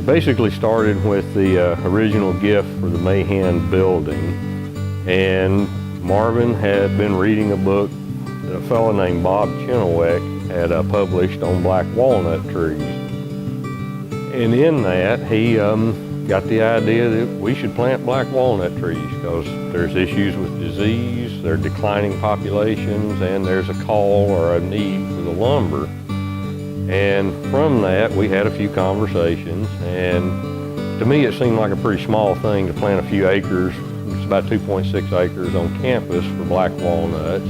It basically started with the original gift for the Mahan building, and Marvin had been reading a book that a fellow named Bob Chenoweth had published on black walnut trees. And in that, he got the idea that we should plant black walnut trees because there's issues with disease, there are declining populations, and there's a call or a need for the lumber. And from that, we had a few conversations, and to me it seemed like a pretty small thing to plant a few acres. It's about 2.6 acres on campus for black walnuts,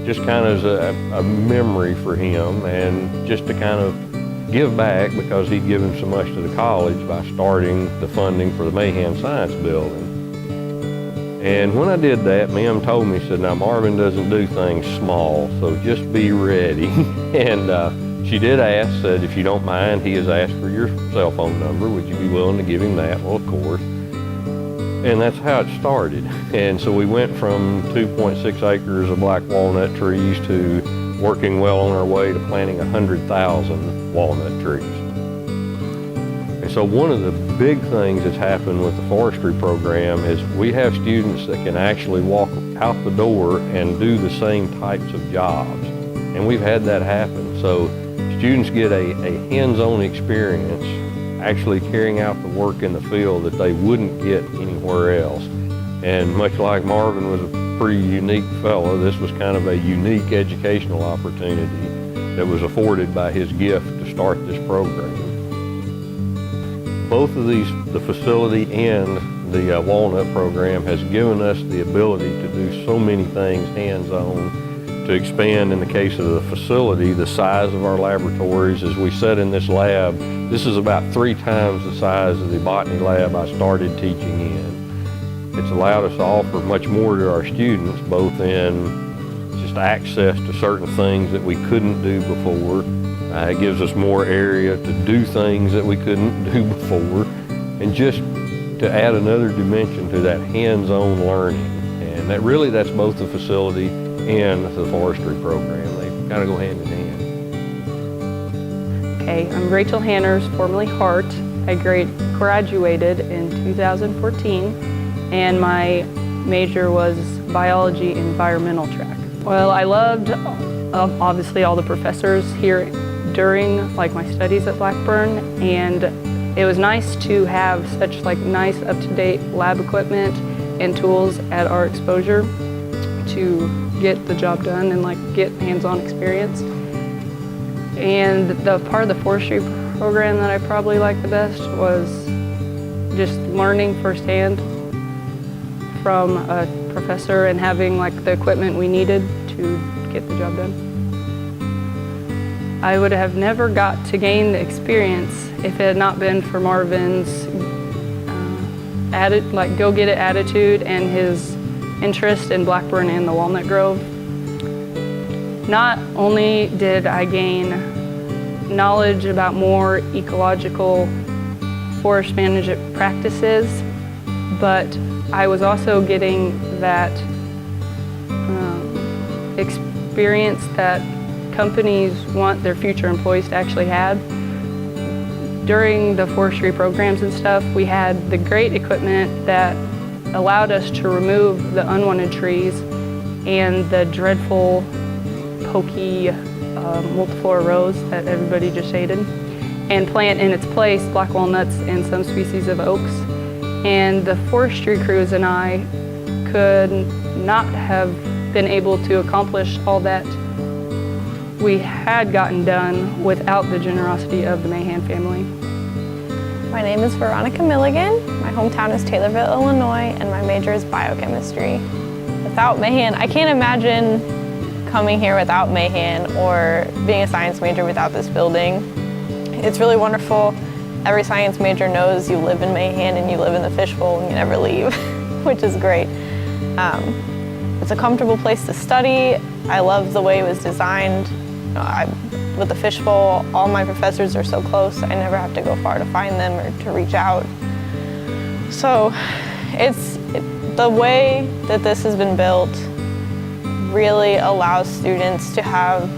just kind of as a memory for him and just to kind of give back because he'd given so much to the college by starting the funding for the Mahan Science Building. And when I did that, Mim told me, said, now Marvin doesn't do things small, so just be ready. And she did ask, said, if you don't mind, he has asked for your cell phone number. Would you be willing to give him that? Well, of course. And that's how it started. And so we went from 2.6 acres of black walnut trees to working well on our way to planting 100,000 walnut trees. And so one of the big things that's happened with the forestry program is we have students that can actually walk out the door and do the same types of jobs. And we've had that happen. So students get a hands-on experience actually carrying out the work in the field that they wouldn't get anywhere else. And much like Marvin was a pretty unique fellow, this was kind of a unique educational opportunity that was afforded by his gift to start this program. Both of these, the facility and the walnut program, has given us the ability to do so many things hands-on, to expand, in the case of the facility, the size of our laboratories. As we said in this lab, this is about 3 times the size of the botany lab I started teaching in. It's allowed us to offer much more to our students, both in just access to certain things that we couldn't do before. It gives us more area to do things that we couldn't do before, and just to add another dimension to that hands-on learning. And that's both the facility and the forestry program. They kind of go hand in hand. Okay, I'm Rachel Hanners, formerly Hart. I graduated in 2014, and my major was biology environmental track. Well, I loved obviously all the professors here during my studies at Blackburn, and it was nice to have such nice up-to-date lab equipment and tools at our exposure to get the job done and get hands-on experience. And the part of the forestry program that I probably liked the best was just learning firsthand from a professor and having the equipment we needed to get the job done. I would have never got to gain the experience if it had not been for Marvin's go-get-it attitude and his interest in Blackburn and the Walnut Grove. Not only did I gain knowledge about more ecological forest management practices, but I was also getting that experience that companies want their future employees to actually have. During the forestry programs and stuff, we had the great equipment that allowed us to remove the unwanted trees and the dreadful pokey multiflora rose that everybody just hated, and plant in its place black walnuts and some species of oaks. And the forestry crews and I could not have been able to accomplish all that we had gotten done without the generosity of the Mahan family. My name is Veronica Milligan. My hometown is Taylorville, Illinois, and my major is biochemistry. Without Mahan, I can't imagine coming here without Mahan or being a science major without this building. It's really wonderful. Every science major knows you live in Mahan and you live in the fishbowl and you never leave, which is great. It's a comfortable place to study. I love the way it was designed. With the fishbowl, all my professors are so close, I never have to go far to find them or to reach out. So the way that this has been built really allows students to have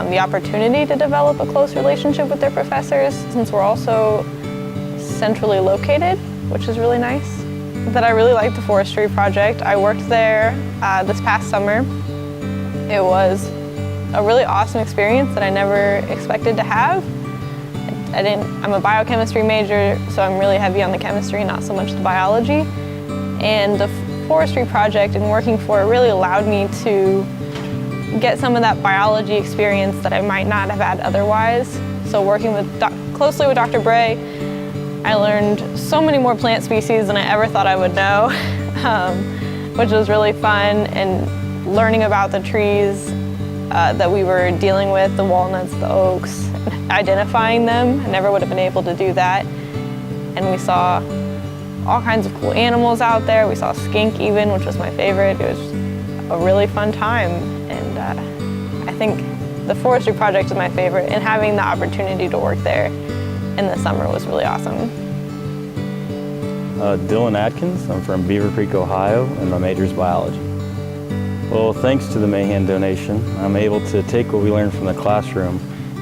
the opportunity to develop a close relationship with their professors, since we're also centrally located, which is really nice. That I really liked the forestry project. I worked there this past summer. It was a really awesome experience that I never expected to have. I'm a biochemistry major, so I'm really heavy on the chemistry, not so much the biology. And the forestry project and working for it really allowed me to get some of that biology experience that I might not have had otherwise. So working closely with Dr. Bray, I learned so many more plant species than I ever thought I would know, which was really fun, and learning about the trees that we were dealing with, the walnuts, the oaks, identifying them. I never would have been able to do that. And we saw all kinds of cool animals out there. We saw a skink even, which was my favorite. It was a really fun time. And I think the forestry project is my favorite, and having the opportunity to work there in the summer was really awesome. Dylan Atkins, I'm from Beaver Creek, Ohio, and my major is biology. Well, thanks to the Mahan donation, I'm able to take what we learned from the classroom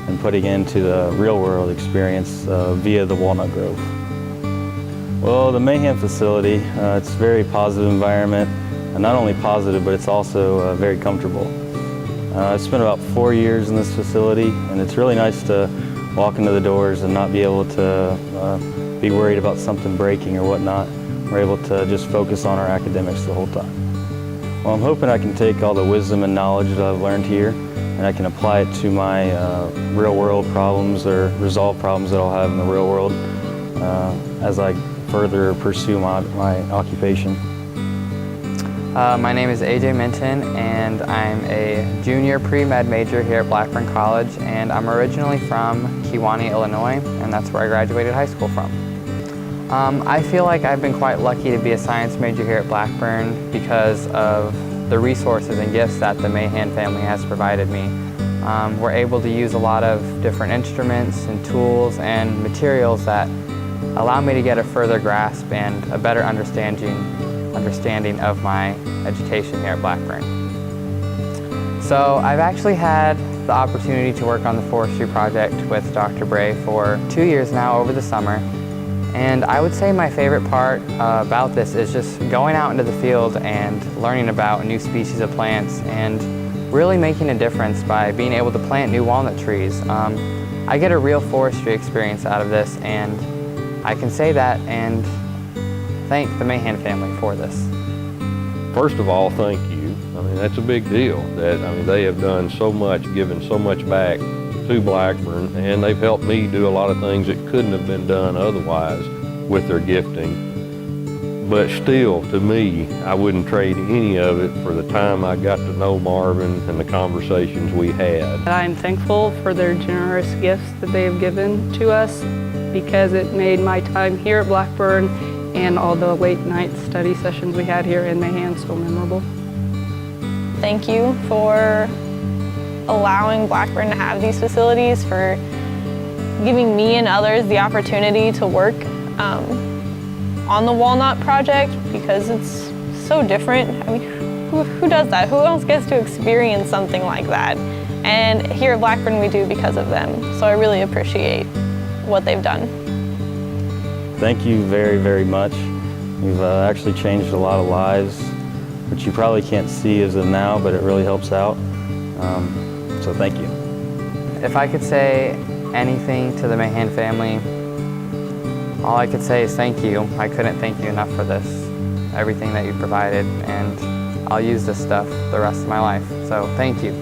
and putting it into the real-world experience via the Walnut Grove. Well, the Mahan facility, it's a very positive environment, and not only positive, but it's also very comfortable. I've spent about 4 years in this facility, and it's really nice to walk into the doors and not be able to be worried about something breaking or whatnot. We're able to just focus on our academics the whole time. Well, I'm hoping I can take all the wisdom and knowledge that I've learned here, and I can apply it to my real-world problems or resolve problems that I'll have in the real world as I further pursue my occupation. My name is AJ Minton, and I'm a junior pre-med major here at Blackburn College, and I'm originally from Kewanee, Illinois, and that's where I graduated high school from. I feel like I've been quite lucky to be a science major here at Blackburn because of the resources and gifts that the Mahan family has provided me. We're able to use a lot of different instruments and tools and materials that allow me to get a further grasp and a better understanding of my education here at Blackburn. So I've actually had the opportunity to work on the forestry project with Dr. Bray for 2 years now over the summer. And I would say my favorite part about this is just going out into the field and learning about new species of plants and really making a difference by being able to plant new walnut trees. I get a real forestry experience out of this, and I can say that and thank the Mahan family for this. First of all, thank you. I mean, that's a big deal. They have done so much, given so much back to Blackburn, and they've helped me do a lot of things that couldn't have been done otherwise with their gifting. But still, to me, I wouldn't trade any of it for the time I got to know Marvin and the conversations we had. I'm thankful for their generous gifts that they have given to us, because it made my time here at Blackburn and all the late night study sessions we had here in Mahan so memorable. Thank you for allowing Blackburn to have these facilities, for giving me and others the opportunity to work on the Walnut Project, because it's so different. I mean, who does that? Who else gets to experience something like that? And here at Blackburn we do because of them. So I really appreciate what they've done. Thank you very, very much. You've actually changed a lot of lives, which you probably can't see as of now, but it really helps out. So thank you. If I could say anything to the Mahan family, all I could say is thank you. I couldn't thank you enough for this, everything that you provided, and I'll use this stuff the rest of my life. So thank you.